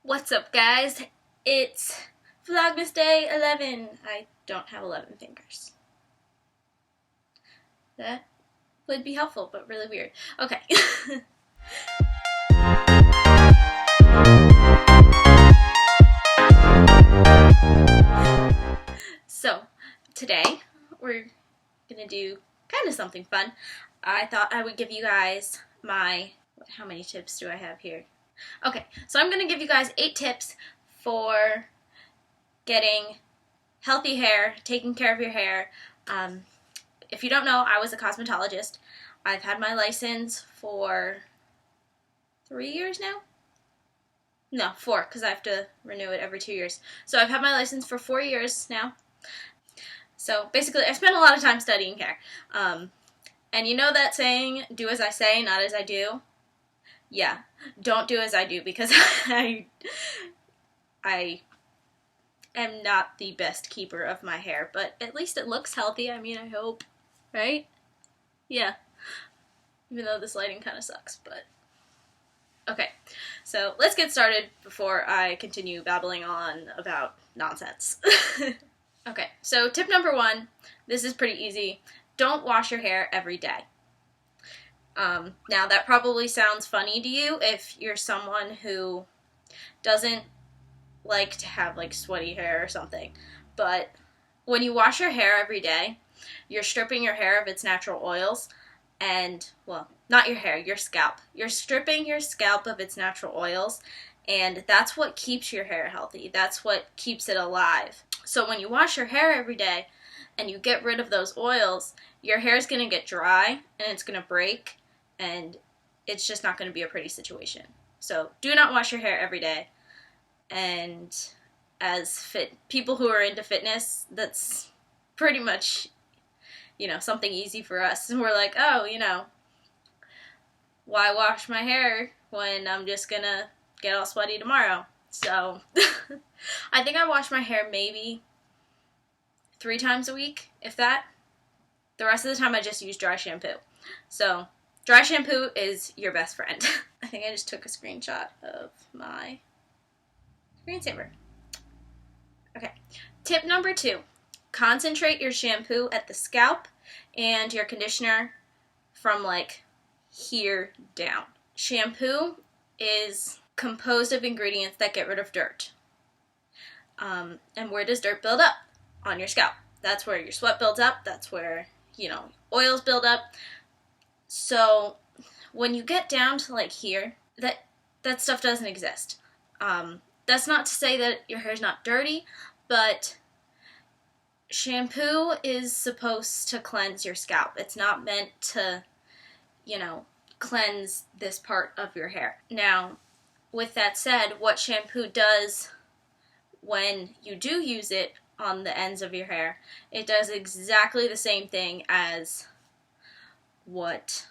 What's up, guys? It's Vlogmas Day 11. I don't have 11 fingers. That would be helpful, but really weird. Okay. So, today we're gonna do kind of something fun. I thought I would give you guys how many tips do I have here? Okay, so I'm going to give you guys 8 tips for getting healthy hair, taking care of your hair. If you don't know, I was a cosmetologist. I've had my license for 3 years now? No, 4, because I have to renew it every 2 years. So I've had my license for 4 years now. So basically, I spent a lot of time studying hair. And you know that saying, do as I say, not as I do? Yeah, don't do as I do, because I am not the best keeper of my hair, but at least it looks healthy. I mean, I hope, right? Yeah, even though this lighting kind of sucks, but okay. So let's get started before I continue babbling on about nonsense. Okay, so tip number 1, this is pretty easy. Don't wash your hair every day. Now that probably sounds funny to you if you're someone who doesn't like to have like sweaty hair or something, but when you wash your hair every day, you're stripping your hair of its natural oils and, well, not your hair, your scalp. You're stripping your scalp of its natural oils, and that's what keeps your hair healthy. That's what keeps it alive. So when you wash your hair every day and you get rid of those oils, your hair is going to get dry and it's going to break, and it's just not going to be a pretty situation. So do not wash your hair every day. And as people who are into fitness, that's pretty much, something easy for us. And we're like, oh, why wash my hair when I'm just going to get all sweaty tomorrow? So I think I wash my hair maybe 3 times a week, if that. The rest of the time I just use dry shampoo. So dry shampoo is your best friend. I think I just took a screenshot of my screensaver. Okay. Tip number 2. Concentrate your shampoo at the scalp and your conditioner from like here down. Shampoo is composed of ingredients that get rid of dirt. And where does dirt build up? On your scalp. That's where your sweat builds up. That's where, oils build up. So when you get down to like here, that stuff doesn't exist. That's not to say that your hair's not dirty, but shampoo is supposed to cleanse your scalp. It's not meant to, cleanse this part of your hair. Now, with that said, what shampoo does when you do use it on the ends of your hair, it does exactly the same thing as what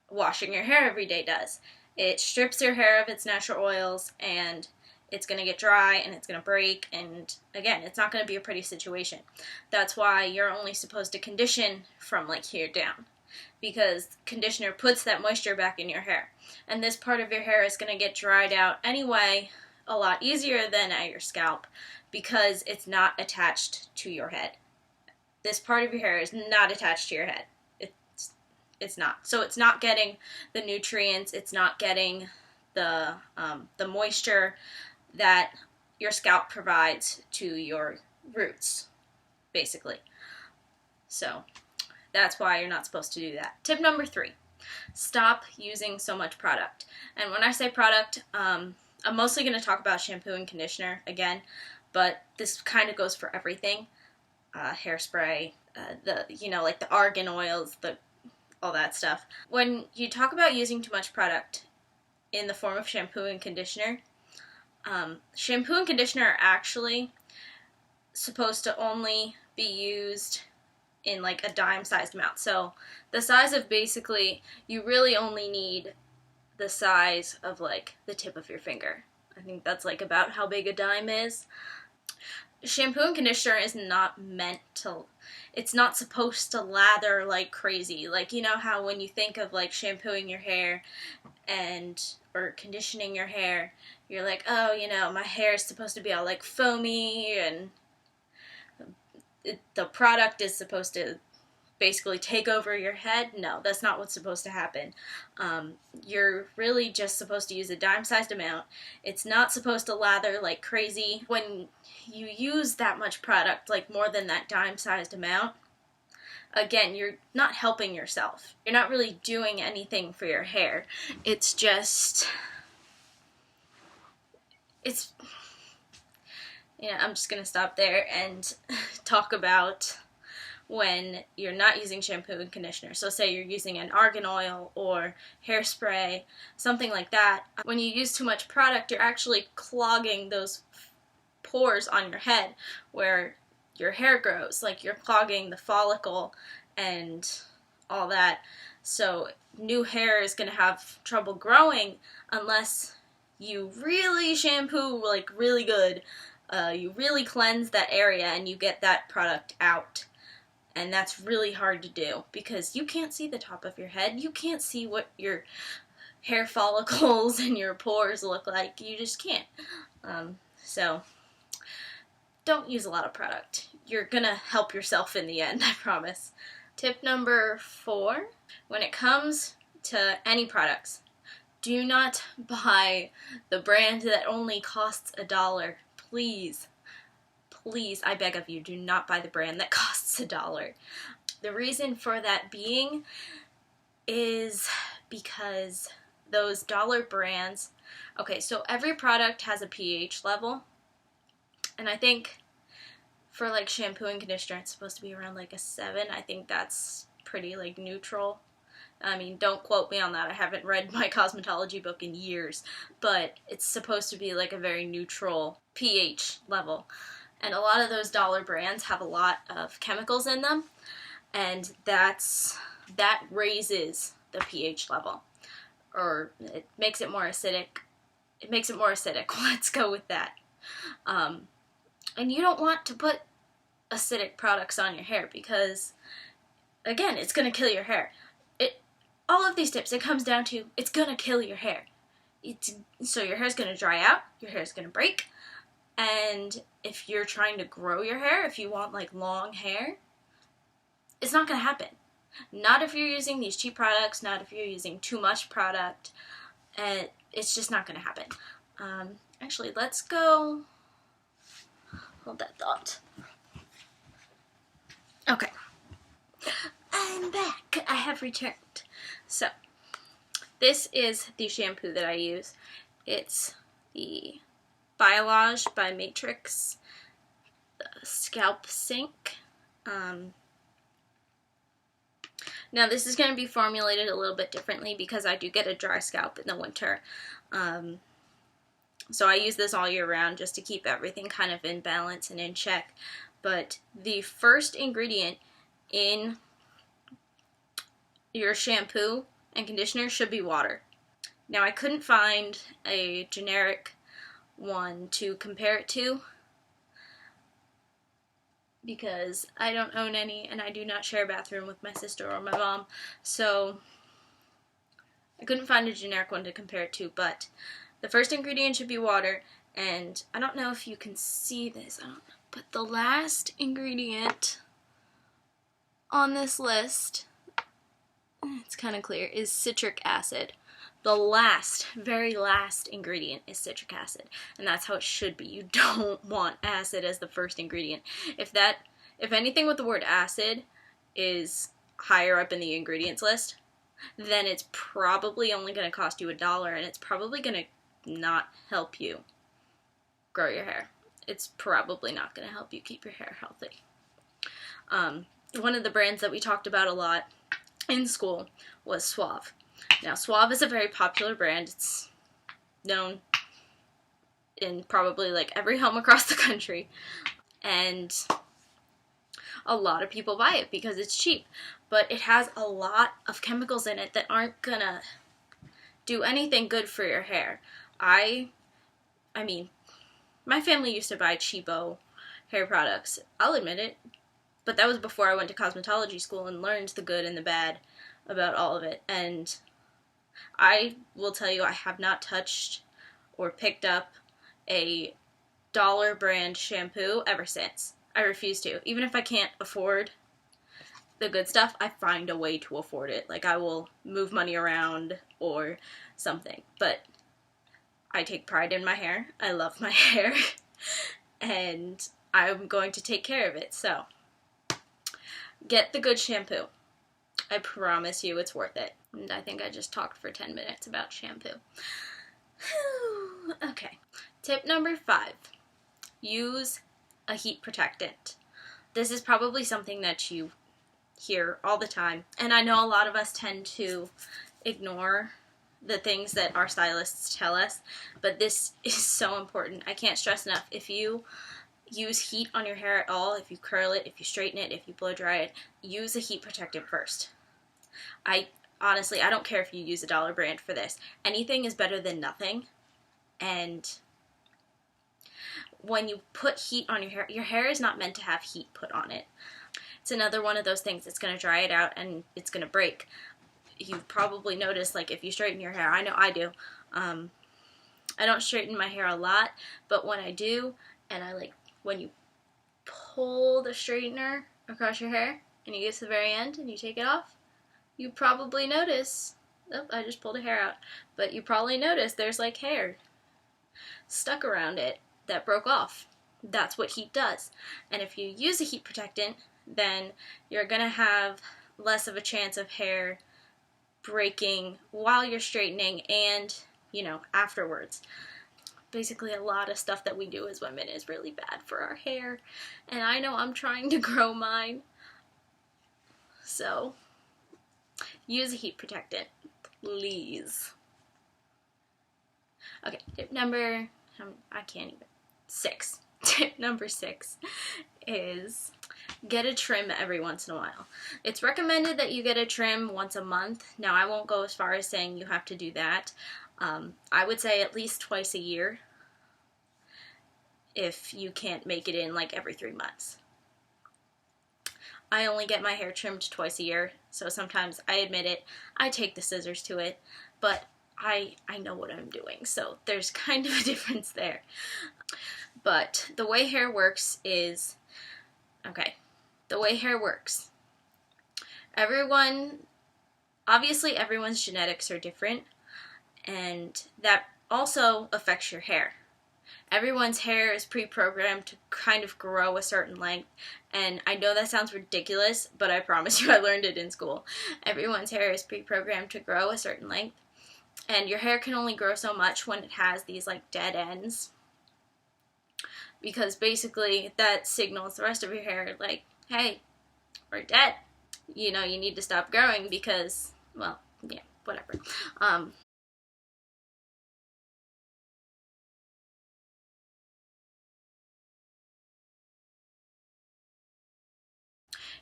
washing your hair every day does. It strips your hair of its natural oils, and it's going to get dry and it's going to break, and again, it's not going to be a pretty situation. That's why you're only supposed to condition from like here down, because conditioner puts that moisture back in your hair, and this part of your hair is going to get dried out anyway a lot easier than at your scalp, because it's not attached to your head. This part of your hair is not attached to your head. It's not. So it's not getting the nutrients, it's not getting the moisture that your scalp provides to your roots, basically. So that's why you're not supposed to do that. Tip number 3, stop using so much product. And when I say product, I'm mostly going to talk about shampoo and conditioner again, but this kind of goes for everything. Hairspray, like the argan oils, all that stuff. When you talk about using too much product in the form of shampoo and conditioner, shampoo and conditioner are actually supposed to only be used in like a dime-sized amount. So the size of basically, you really only need the size of like the tip of your finger. I think that's like about how big a dime is. Shampoo and conditioner is not meant to, it's not supposed to lather like crazy. Like, you know how when you think of like shampooing your hair or conditioning your hair, you're like, oh, you know, my hair is supposed to be all like foamy, and the product is supposed to basically take over your head. No, that's not what's supposed to happen. You're really just supposed to use a dime-sized amount. It's not supposed to lather like crazy. When you use that much product, like more than that dime-sized amount, again, you're not helping yourself. You're not really doing anything for your hair. It's just, I'm just gonna stop there and talk about when you're not using shampoo and conditioner. So say you're using an argan oil or hairspray, something like that. When you use too much product, you're actually clogging those pores on your head where your hair grows. Like, you're clogging the follicle and all that. So new hair is going to have trouble growing unless you really shampoo like really good. You really cleanse that area and you get that product out. And that's really hard to do because you can't see the top of your head. You can't see what your hair follicles and your pores look like. You just can't. So don't use a lot of product. You're gonna help yourself in the end, I promise. Tip number 4, when it comes to any products, do not buy the brand that only costs $1. Please. Please, I beg of you, do not buy the brand that costs $1. The reason for that being is because those dollar brands, okay, so every product has a pH level, and I think for like shampoo and conditioner, it's supposed to be around like a 7. I think that's pretty like neutral. I mean, don't quote me on that. I haven't read my cosmetology book in years, but it's supposed to be like a very neutral pH level. And a lot of those dollar brands have a lot of chemicals in them, and that raises the pH level, or it makes it more acidic. It makes it more acidic. Let's go with that. And you don't want to put acidic products on your hair because, again, it's going to kill your hair. All of these tips, it comes down to it's going to kill your hair. So your hair's going to dry out, your hair's going to break. And if you're trying to grow your hair, if you want like long hair, it's not going to happen. Not if you're using these cheap products, not if you're using too much product. It's just not going to happen. Actually, let's go. Hold that thought. Okay. I'm back. I have returned. So, this is the shampoo that I use. It's the Biolage by Matrix, the Scalp Sync. Now this is going to be formulated a little bit differently because I do get a dry scalp in the winter. So I use this all year round just to keep everything kind of in balance and in check. But the first ingredient in your shampoo and conditioner should be water. Now I couldn't find a generic one to compare it to because I don't own any and I do not share a bathroom with my sister or my mom, so I couldn't find a generic one to compare it to. But the first ingredient should be water, and I don't know if you can see this, but the last ingredient on this list, it's kind of clear, is citric acid. The very last ingredient is citric acid, and that's how it should be. You don't want acid as the first ingredient. If anything with the word acid is higher up in the ingredients list, then it's probably only going to cost you $1, and it's probably going to not help you grow your hair. It's probably not going to help you keep your hair healthy. One of the brands that we talked about a lot in school was Suave. Now, Suave is a very popular brand. It's known in probably like every home across the country, and a lot of people buy it because it's cheap, but it has a lot of chemicals in it that aren't gonna do anything good for your hair. I mean, my family used to buy cheapo hair products. I'll admit it, but that was before I went to cosmetology school and learned the good and the bad about all of it. And I will tell you, I have not touched or picked up a dollar brand shampoo ever since. I refuse to. Even if I can't afford the good stuff, I find a way to afford it. Like, I will move money around or something. But I take pride in my hair. I love my hair. And I'm going to take care of it. So, get the good shampoo. I promise you it's worth it. And I think I just talked for 10 minutes about shampoo. Okay. Tip number 5. Use a heat protectant. This is probably something that you hear all the time. And I know a lot of us tend to ignore the things that our stylists tell us. But this is so important. I can't stress enough. If you use heat on your hair at all, if you curl it, if you straighten it, if you blow dry it, use a heat protectant first. Honestly, I don't care if you use a dollar brand for this. Anything is better than nothing. And when you put heat on your hair is not meant to have heat put on it. It's another one of those things that's going to dry it out and it's going to break. You've probably noticed, like, if you straighten your hair, I know I do. I don't straighten my hair a lot, but when I do, and when you pull the straightener across your hair and you get to the very end and you take it off, you probably notice, oh, I just pulled a hair out, but you probably notice there's like hair stuck around it that broke off. That's what heat does. And if you use a heat protectant, then you're going to have less of a chance of hair breaking while you're straightening and, afterwards. Basically, a lot of stuff that we do as women is really bad for our hair. And I know I'm trying to grow mine. So, use a heat protectant, please. Okay, tip number, 6. Tip number 6 is get a trim every once in a while. It's recommended that you get a trim once a month. Now, I won't go as far as saying you have to do that. I would say at least twice a year if you can't make it in like every 3 months. I only get my hair trimmed twice a year, so sometimes, I admit it, I take the scissors to it, but I know what I'm doing, so there's kind of a difference there. But the way hair works is, obviously everyone's genetics are different, and that also affects your hair. Everyone's hair is pre-programmed to kind of grow a certain length, and I know that sounds ridiculous, but I promise you I learned it in school. Everyone's hair is pre-programmed to grow a certain length, and your hair can only grow so much when it has these like dead ends, because basically that signals the rest of your hair like, hey, we're dead. You need to stop growing because, well, yeah, whatever.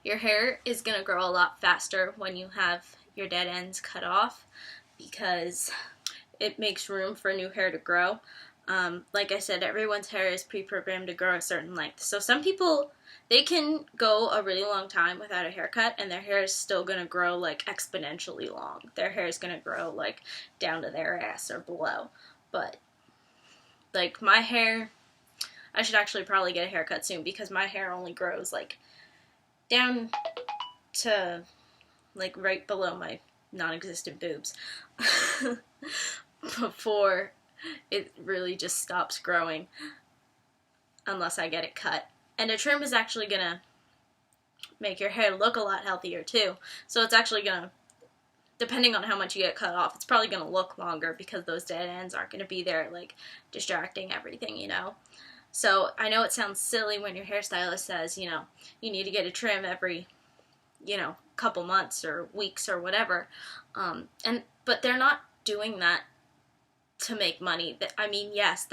Your hair is going to grow a lot faster when you have your dead ends cut off because it makes room for new hair to grow. Like I said, everyone's hair is pre-programmed to grow a certain length. So some people, they can go a really long time without a haircut and their hair is still going to grow like exponentially long. Their hair is going to grow like down to their ass or below. But like my hair, I should actually probably get a haircut soon because my hair only grows like down to like right below my non-existent boobs before it really just stops growing unless I get it cut. And a trim is actually gonna make your hair look a lot healthier too. So it's actually gonna, depending on how much you get cut off, it's probably gonna look longer because those dead ends aren't gonna be there like distracting everything, So I know it sounds silly when your hairstylist says, you need to get a trim every, couple months or weeks or whatever. But they're not doing that to make money. I mean, yes,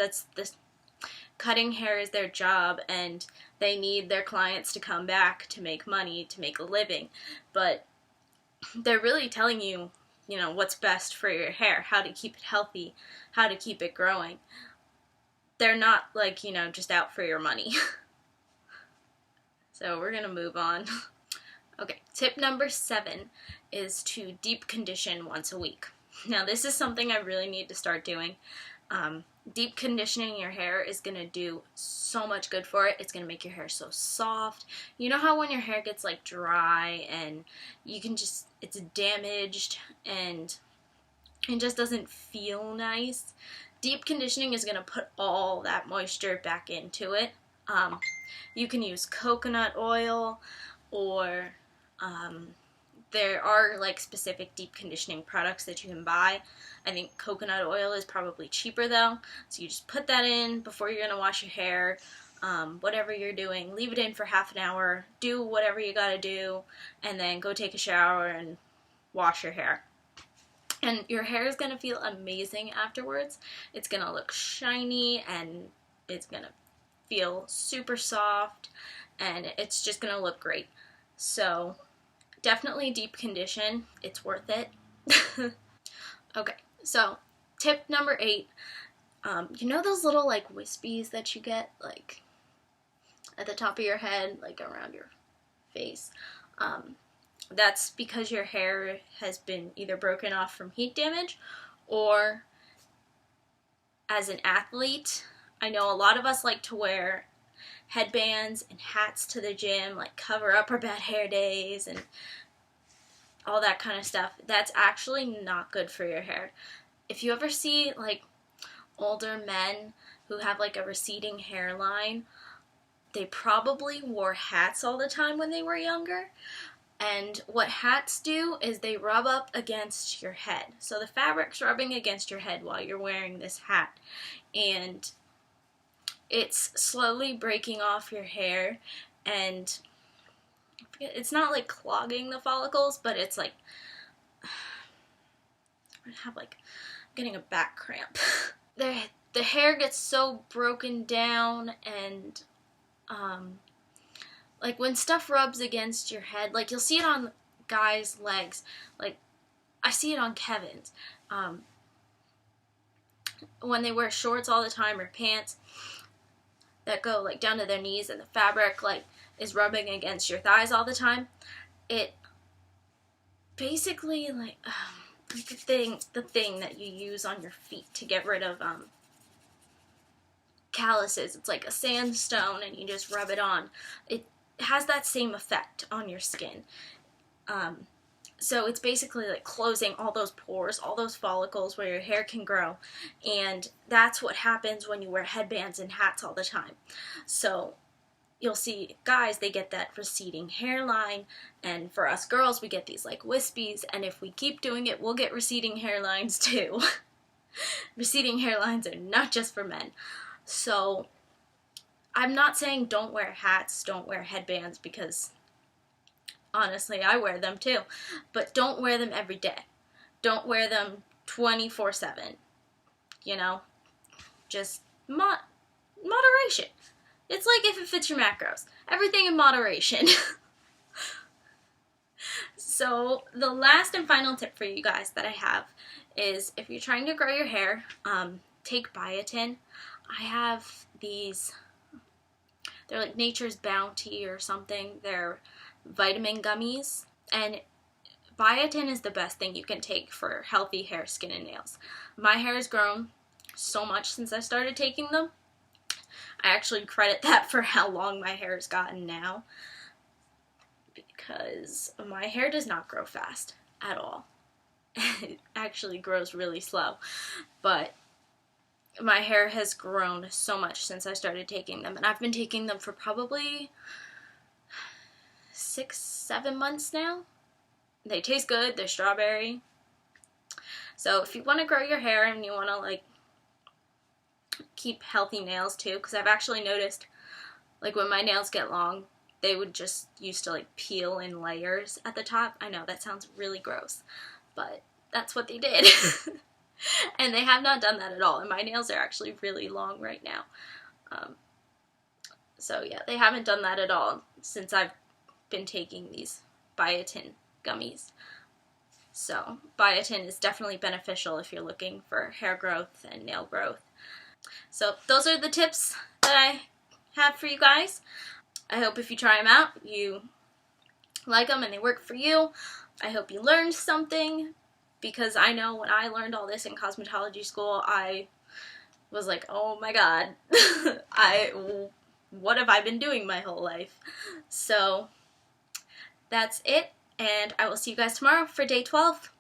cutting hair is their job and they need their clients to come back to make money, to make a living. But they're really telling you, what's best for your hair, how to keep it healthy, how to keep it growing. They're not like, just out for your money. So we're going to move on. Okay, tip number 7 is to deep condition once a week. Now this is something I really need to start doing. Deep conditioning your hair is going to do so much good for it. It's going to make your hair so soft. You know how when your hair gets like dry and you can just, it's damaged and it just doesn't feel nice? Deep conditioning is going to put all that moisture back into it. You can use coconut oil, or there are like specific deep conditioning products that you can buy. I think coconut oil is probably cheaper though, so you just put that in before you're gonna wash your hair. Whatever you're doing, leave it in for half an hour, do whatever you gotta do, and then go take a shower and wash your hair. And your hair is gonna feel amazing afterwards. It's gonna look shiny and it's gonna feel super soft and it's just gonna look great. So definitely deep condition. It's worth it. Okay, so tip number 8. You know those little like wispies that you get like at the top of your head, like around your face? That's because your hair has been either broken off from heat damage, or as an athlete, I know a lot of us like to wear headbands and hats to the gym, like cover up our bad hair days and all that kind of stuff. That's actually not good for your hair. If you ever see like older men who have like a receding hairline, they probably wore hats all the time when they were younger. And what hats do is they rub up against your head. So the fabric's rubbing against your head while you're wearing this hat. And it's slowly breaking off your hair, and it's not like clogging the follicles, but it's like, I'm getting a back cramp. The hair gets so broken down, and like when stuff rubs against your head, like you'll see it on guys' legs, like I see it on Kevin's, when they wear shorts all the time or pants that go like down to their knees and the fabric like is rubbing against your thighs all the time. It basically like the thing that you use on your feet to get rid of calluses. It's like a sandstone and you just rub it on. It has that same effect on your skin. So it's basically like closing all those pores, all those follicles where your hair can grow. And that's what happens when you wear headbands and hats all the time. So you'll see guys, they get that receding hairline. And for us girls, we get these like wispies. And if we keep doing it, we'll get receding hairlines too. Receding hairlines are not just for men. So I'm not saying don't wear hats, don't wear headbands, because honestly, I wear them too. But don't wear them every day. Don't wear them 24/7. You know? Just moderation. It's like if it fits your macros. Everything in moderation. So the last and final tip for you guys that I have is if you're trying to grow your hair, take Biotin. I have these, they're like Nature's Bounty or something. They're vitamin gummies, and Biotin is the best thing you can take for healthy hair, skin, and nails. My hair has grown so much since I started taking them. I actually credit that for how long my hair has gotten now, because my hair does not grow fast at all. It actually grows really slow, but my hair has grown so much since I started taking them, and I've been taking them for probably 6-7 months now. They taste good. They're strawberry. So if you want to grow your hair and you want to like keep healthy nails too, because I've actually noticed like when my nails get long, they would just used to like peel in layers at the top. I know that sounds really gross, but that's what they did. And they have not done that at all, and my nails are actually really long right now. So yeah, they haven't done that at all since I've been taking these Biotin gummies. So Biotin is definitely beneficial if you're looking for hair growth and nail growth. So those are the tips that I have for you guys. I hope if you try them out, you like them and they work for you. I hope you learned something, because I know when I learned all this in cosmetology school, I was like, oh my god, what have I been doing my whole life? So that's it, and I will see you guys tomorrow for day 12.